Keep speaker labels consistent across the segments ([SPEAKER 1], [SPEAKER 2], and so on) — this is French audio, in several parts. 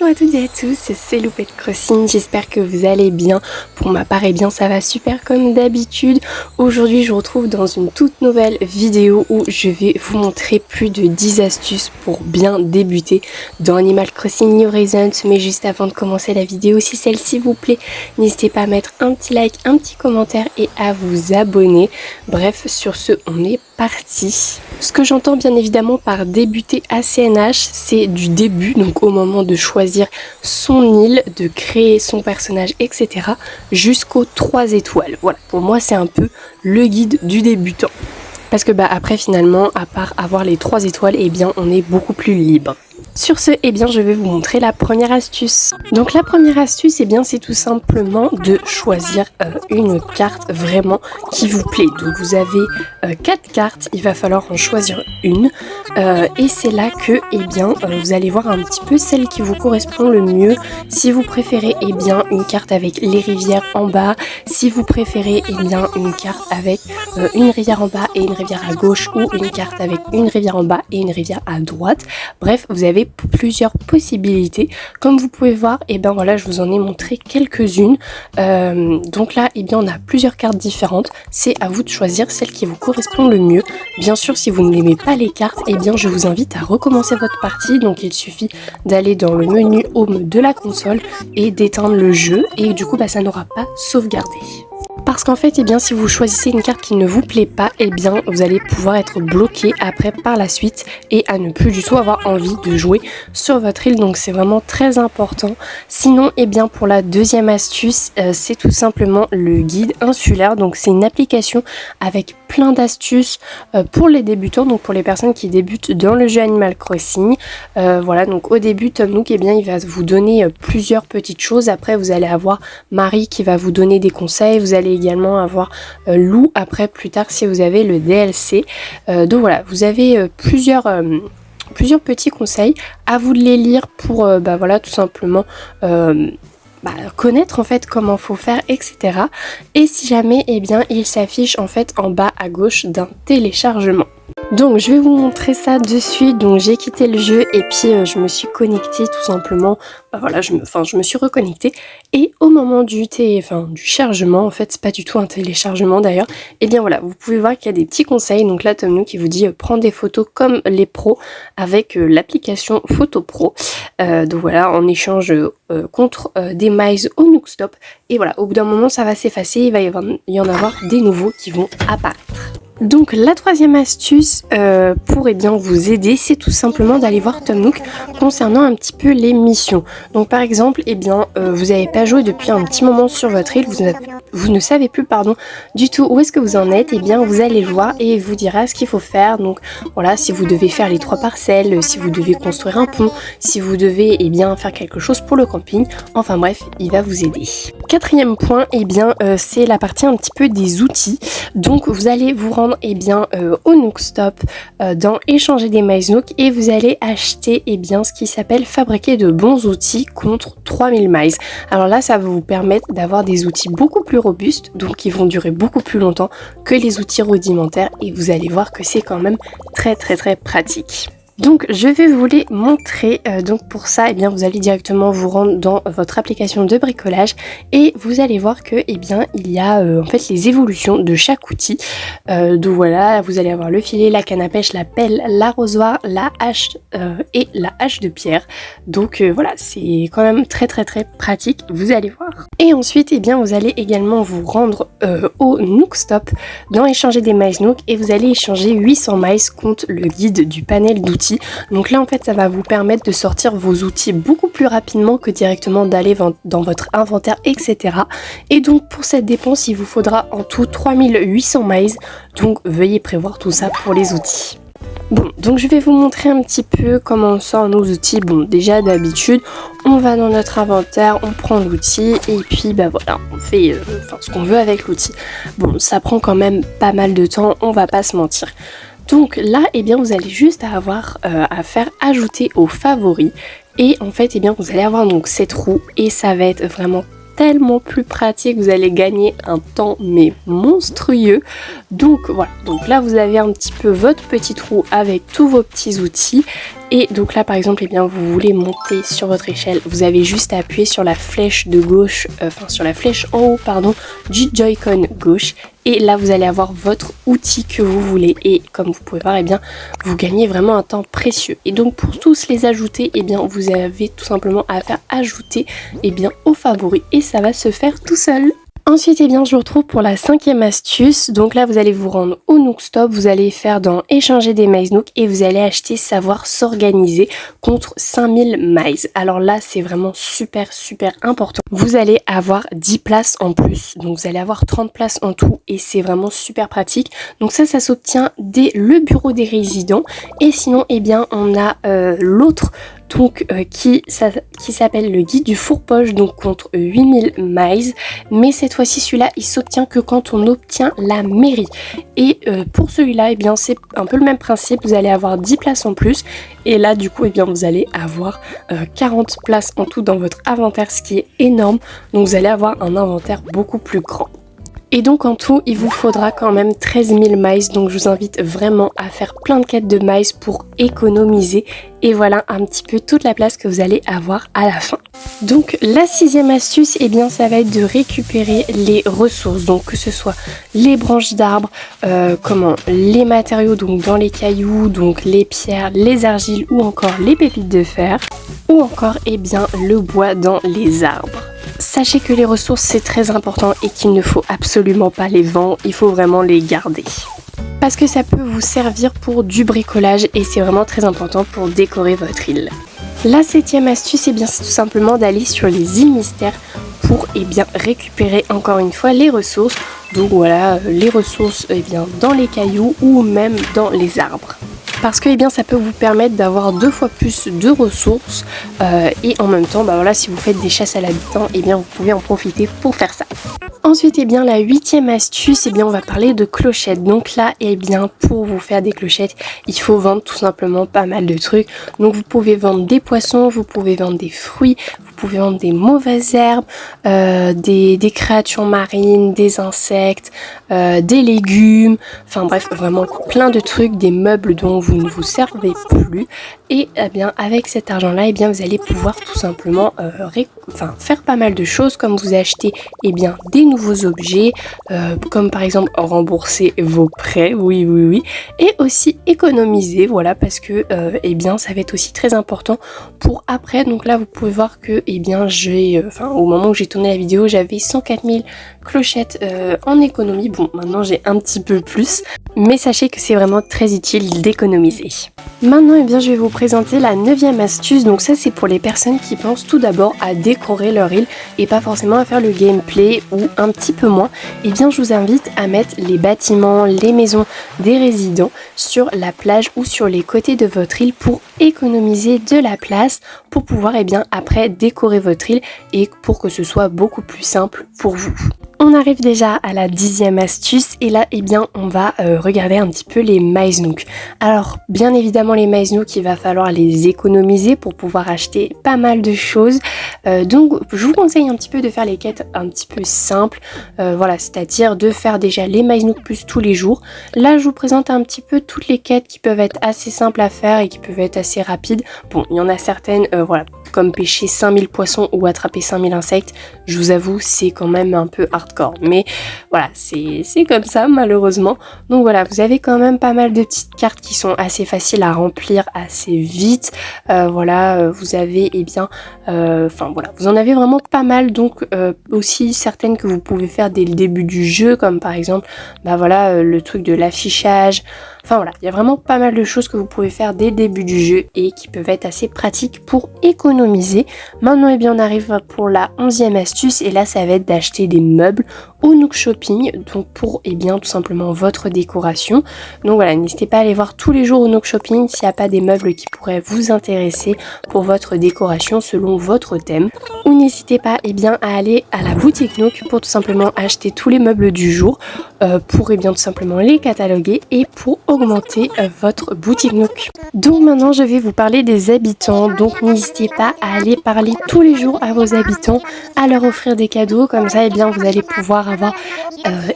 [SPEAKER 1] Bonjour à toutes et à tous, c'est Loupette Crossing, j'espère que vous allez bien. Pour ma part, eh bien ça va super comme d'habitude. Aujourd'hui, je vous retrouve dans une toute nouvelle vidéo où je vais vous montrer plus de 10 astuces pour bien débuter dans Animal Crossing New Horizons. Mais juste avant de commencer la vidéo, si celle-ci vous plaît, n'hésitez pas à mettre un petit like, un petit commentaire et à vous abonner. Bref, sur ce, on est parti. Ce que j'entends bien évidemment par débuter à CNH, c'est du début, donc au moment de choisir son île, de créer son personnage, etc. jusqu'aux 3 étoiles. Voilà, pour moi c'est un peu le guide du débutant. Parce que après finalement, à part avoir les 3 étoiles, eh bien on est beaucoup plus libre. Sur ce, eh bien, je vais vous montrer la première astuce. Donc la première astuce, eh bien, c'est tout simplement de choisir une carte vraiment qui vous plaît. Donc vous avez 4 cartes, il va falloir en choisir une. Et c'est là que, eh bien, vous allez voir un petit peu celle qui vous correspond le mieux. Si vous préférez, eh bien, une carte avec les rivières en bas. Si vous préférez, eh bien, une carte avec une rivière en bas et une rivière à gauche, ou une carte avec une rivière en bas et une rivière à droite. Bref, vous avez plusieurs possibilités. Comme vous pouvez voir, et ben voilà, je vous en ai montré quelques-unes. Donc là, et bien on a plusieurs cartes différentes. C'est à vous de choisir celle qui vous correspond le mieux. Bien sûr, si vous n'aimez pas les cartes, et bien je vous invite à recommencer votre partie. Donc il suffit d'aller dans le menu Home de la console et d'éteindre le jeu. Et du coup, ça n'aura pas sauvegardé. Parce qu'en fait, eh bien, si vous choisissez une carte qui ne vous plaît pas, eh bien, vous allez pouvoir être bloqué après par la suite et à ne plus du tout avoir envie de jouer sur votre île. Donc c'est vraiment très important. Sinon, eh bien, pour la deuxième astuce, c'est tout simplement le guide insulaire. Donc c'est une application avec plein d'astuces pour les débutants, donc pour les personnes qui débutent dans le jeu Animal Crossing. Voilà, donc au début, Tom Nook, eh bien, il va vous donner plusieurs petites choses. Après, vous allez avoir Marie qui va vous donner des conseils. Vous allez également avoir Lou après plus tard si vous avez le DLC. Donc voilà, vous avez plusieurs petits conseils. À vous de les lire pour voilà, tout simplement connaître en fait comment faut faire, etc. Et si jamais, eh bien, il s'affiche en fait en bas à gauche d'un téléchargement. Donc je vais vous montrer ça de suite. Donc j'ai quitté le jeu et puis je me suis connectée tout simplement. Voilà, je me suis reconnectée et au moment du chargement, en fait c'est pas du tout un téléchargement d'ailleurs, et bien voilà, vous pouvez voir qu'il y a des petits conseils. Donc là Tom Nook qui vous dit prendre des photos comme les pros avec l'application Photo Pro. Donc voilà, en échange contre des miles au Nook Stop. Et voilà, au bout d'un moment ça va s'effacer, il va y en avoir des nouveaux qui vont apparaître. Donc la troisième astuce pour bien vous aider, c'est tout simplement d'aller voir Tom Nook concernant un petit peu les missions. Donc par exemple, vous n'avez pas joué depuis un petit moment sur votre île, vous ne savez plus du tout où est-ce que vous en êtes, et bien vous allez le voir et il vous dira ce qu'il faut faire. Donc voilà, si vous devez faire les 3 parcelles, si vous devez construire un pont, si vous devez faire quelque chose pour le camping, enfin bref, il va vous aider. Quatrième point, c'est la partie un petit peu des outils. Donc vous allez vous rendre au Nook Stop dans échanger des miles Nook et vous allez acheter ce qui s'appelle fabriquer de bons outils contre 3000 miles. Alors là, ça va vous permettre d'avoir des outils beaucoup plus robustes, donc qui vont durer beaucoup plus longtemps que les outils rudimentaires, et vous allez voir que c'est quand même très très très pratique. Donc je vais vous les montrer. Donc pour ça, vous allez directement vous rendre dans votre application de bricolage et vous allez voir que il y a en fait les évolutions de chaque outil. Donc voilà, vous allez avoir le filet, la canne à pêche, la pelle, l'arrosoir, la hache et la hache de pierre. Donc voilà, c'est quand même très très très pratique, vous allez voir. Et ensuite, vous allez également vous rendre au Nook Stop dans échanger des miles Nook et vous allez échanger 800 miles contre le guide du panel d'outils. Donc là en fait ça va vous permettre de sortir vos outils beaucoup plus rapidement que directement d'aller dans votre inventaire, etc. Et donc pour cette dépense il vous faudra en tout 3800 miles, donc veuillez prévoir tout ça pour les outils. Bon, donc je vais vous montrer un petit peu comment on sort nos outils. Bon, déjà d'habitude, on va dans notre inventaire, on prend l'outil et puis voilà, on fait ce qu'on veut avec l'outil. Bon, ça prend quand même pas mal de temps, on va pas se mentir. Donc là, vous allez juste avoir à faire ajouter aux favoris et en fait, vous allez avoir donc cette roue et ça va être vraiment tellement plus pratique, vous allez gagner un temps mais monstrueux. Donc voilà, donc là vous avez un petit peu votre petite roue avec tous vos petits outils Et donc là par exemple, eh bien, vous voulez monter sur votre échelle, vous avez juste à appuyer sur la flèche de gauche, sur la flèche en haut pardon, du Joy-Con gauche. Et là vous allez avoir votre outil que vous voulez et comme vous pouvez voir, eh bien, vous gagnez vraiment un temps précieux. Et donc pour tous les ajouter, eh bien, vous avez tout simplement à faire ajouter aux favoris et ça va se faire tout seul. Ensuite, eh bien, je vous retrouve pour la 5e astuce. Donc là, vous allez vous rendre au Nook Stop, vous allez faire dans échanger des Miles Nook et vous allez acheter savoir s'organiser contre 5000 Miles. Alors là, c'est vraiment super important. Vous allez avoir 10 places en plus. Donc vous allez avoir 30 places en tout et c'est vraiment super pratique. Donc ça s'obtient dès le bureau des résidents. Et sinon, eh bien, on a l'autre donc qui s'appelle le guide du fourre-poche, donc contre 8000 miles, mais cette fois-ci celui-là il s'obtient que quand on obtient la mairie. Et pour celui-là, eh bien c'est un peu le même principe, vous allez avoir 10 places en plus et là du coup, eh bien vous allez avoir 40 places en tout dans votre inventaire, ce qui est énorme, donc vous allez avoir un inventaire beaucoup plus grand. Et donc en tout, il vous faudra quand même 13 000 miles, donc je vous invite vraiment à faire plein de quêtes de miles pour économiser. Et voilà un petit peu toute la place que vous allez avoir à la fin. Donc la 6e astuce, eh bien ça va être de récupérer les ressources, donc que ce soit les branches d'arbres, les matériaux donc dans les cailloux, donc les pierres, les argiles ou encore les pépites de fer, ou encore eh bien le bois dans les arbres. Sachez que les ressources c'est très important et qu'il ne faut absolument pas les vendre, il faut vraiment les garder. Parce que ça peut vous servir pour du bricolage et c'est vraiment très important pour décorer votre île. La 7e astuce, eh bien, c'est tout simplement d'aller sur les îles mystères pour récupérer encore une fois les ressources. Donc voilà, les ressources dans les cailloux ou même dans les arbres. Parce que ça peut vous permettre d'avoir 2 fois plus de ressources et en même temps, si vous faites des chasses à l'habitant, vous pouvez en profiter pour faire ça. Ensuite, la 8e astuce, on va parler de clochettes. Donc là, pour vous faire des clochettes, il faut vendre tout simplement pas mal de trucs. Donc vous pouvez vendre des poissons, vous pouvez vendre des fruits, vous pouvez vendre des mauvaises herbes, des créatures marines, des insectes, des légumes, enfin bref, vraiment plein de trucs, des meubles dont vous ne vous servez plus. Et avec cet argent-là, vous allez pouvoir tout simplement faire pas mal de choses, comme vous achetez des nouveaux objets, comme par exemple rembourser vos prêts, oui, et aussi économiser, voilà, parce que ça va être aussi très important pour après. Donc là, vous pouvez voir que au moment où j'ai tourné la vidéo, j'avais 104 000 clochettes en économie. Bon, maintenant j'ai un petit peu plus, mais sachez que c'est vraiment très utile d'économiser. Maintenant, je vais vous présenter la 9e astuce. Donc ça, c'est pour les personnes qui pensent tout d'abord à décorer leur île et pas forcément à faire le gameplay ou un petit peu moins. Je vous invite à mettre les bâtiments, les maisons des résidents sur la plage ou sur les côtés de votre île pour économiser de la place, pour pouvoir après décorer votre île et pour que ce soit beaucoup plus simple pour vous. On arrive déjà à la 10e astuce et là on va regarder un petit peu les Miles Nook. Alors bien évidemment les Miles Nook, il va falloir les économiser pour pouvoir acheter pas mal de choses. Donc je vous conseille un petit peu de faire les quêtes un petit peu simples, voilà, c'est-à-dire de faire déjà les Miles Nook plus tous les jours. Là je vous présente un petit peu toutes les quêtes qui peuvent être assez simples à faire et qui peuvent être assez rapides. Bon, il y en a certaines, voilà, comme pêcher 5000 poissons ou attraper 5000 insectes, je vous avoue c'est quand même un peu hardcore, mais voilà, c'est comme ça malheureusement. Donc voilà, vous avez quand même pas mal de petites cartes qui sont assez faciles à remplir assez vite. Voilà, vous avez voilà, vous en avez vraiment pas mal. Donc aussi certaines que vous pouvez faire dès le début du jeu, comme par exemple le truc de l'affichage. Enfin voilà, il y a vraiment pas mal de choses que vous pouvez faire dès le début du jeu et qui peuvent être assez pratiques pour économiser. Maintenant on arrive pour la 11e astuce et là ça va être d'acheter des meubles au Nook Shopping, donc pour tout simplement votre décoration. Donc voilà, n'hésitez pas à aller voir tous les jours au Nook Shopping s'il n'y a pas des meubles qui pourraient vous intéresser pour votre décoration selon votre thème. Ou n'hésitez pas à aller à la boutique Nook pour tout simplement acheter tous les meubles du jour pour tout simplement les cataloguer et pour augmenter votre boutique Nook. Donc maintenant je vais vous parler des habitants, donc n'hésitez pas à aller parler tous les jours à vos habitants, à leur offrir des cadeaux, comme ça vous allez pouvoir avoir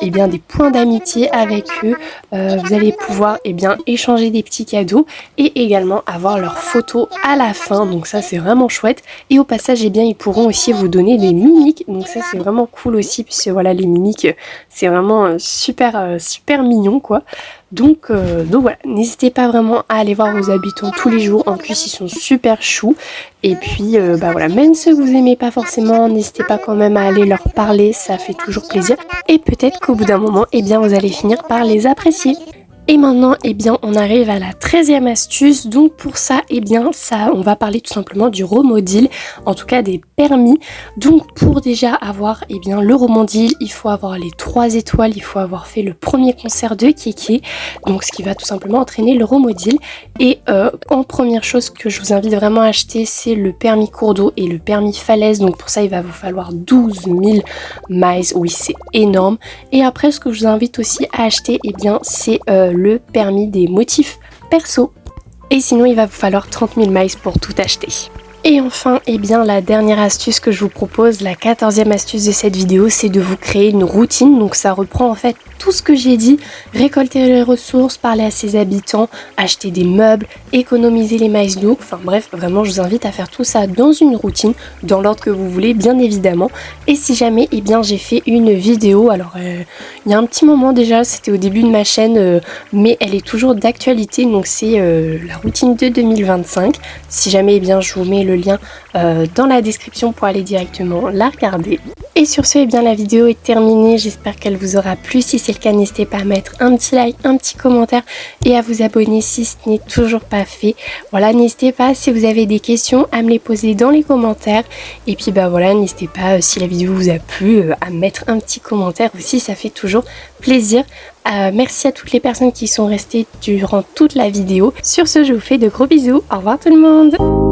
[SPEAKER 1] eh bien, des points d'amitié avec eux. Vous allez pouvoir eh bien, échanger des petits cadeaux et également avoir leurs photos à la fin. Donc ça c'est vraiment chouette. Et au passage eh bien, ils pourront aussi vous donner des mimiques. Donc ça c'est vraiment cool aussi puisque voilà les mimiques c'est vraiment super mignon quoi. Donc voilà, n'hésitez pas vraiment à aller voir vos habitants tous les jours. En plus ils sont super choux. Et puis voilà, même ceux que vous aimez pas forcément, n'hésitez pas quand même à aller leur parler, ça fait toujours plaisir. Et peut-être qu'au bout d'un moment, eh bien vous allez finir par les apprécier. Et maintenant, eh bien, on arrive à la 13e astuce. Donc pour ça, eh bien, on va parler tout simplement du Romodil, en tout cas des permis. Donc pour déjà avoir eh bien, le Romodil, il faut avoir les 3 étoiles, il faut avoir fait le premier concert de Kéké, donc ce qui va tout simplement entraîner le Romodil. Et en première chose que je vous invite vraiment à acheter, c'est le permis cours d'eau et le permis falaise. Donc pour ça, il va vous falloir 12 000 miles, oui c'est énorme. Et après, ce que je vous invite aussi à acheter, eh bien, c'est le permis des motifs perso. Et sinon, il va vous falloir 30 000 miles pour tout acheter. Et enfin, eh bien, la dernière astuce que je vous propose, la 14e astuce de cette vidéo, c'est de vous créer une routine. Donc ça reprend en fait tout ce que j'ai dit, récolter les ressources, parler à ses habitants, acheter des meubles, économiser les miles d'eau. Enfin bref, vraiment je vous invite à faire tout ça dans une routine, dans l'ordre que vous voulez bien évidemment. Et si jamais, eh bien j'ai fait une vidéo, alors il y a un petit moment déjà, c'était au début de ma chaîne, mais elle est toujours d'actualité, donc c'est la routine de 2025. Si jamais, eh bien je vous mets le lien dans la description pour aller directement la regarder. Et sur ce, eh bien la vidéo est terminée, j'espère qu'elle vous aura plu. Si c'est le cas, n'hésitez pas à mettre un petit like, un petit commentaire et à vous abonner si ce n'est toujours pas fait. Voilà, n'hésitez pas si vous avez des questions à me les poser dans les commentaires. Et puis bah voilà, n'hésitez pas si la vidéo vous a plu à mettre un petit commentaire aussi, ça fait toujours plaisir. Merci à toutes les personnes qui sont restées durant toute la vidéo. Sur ce, je vous fais de gros bisous. Au revoir tout le monde.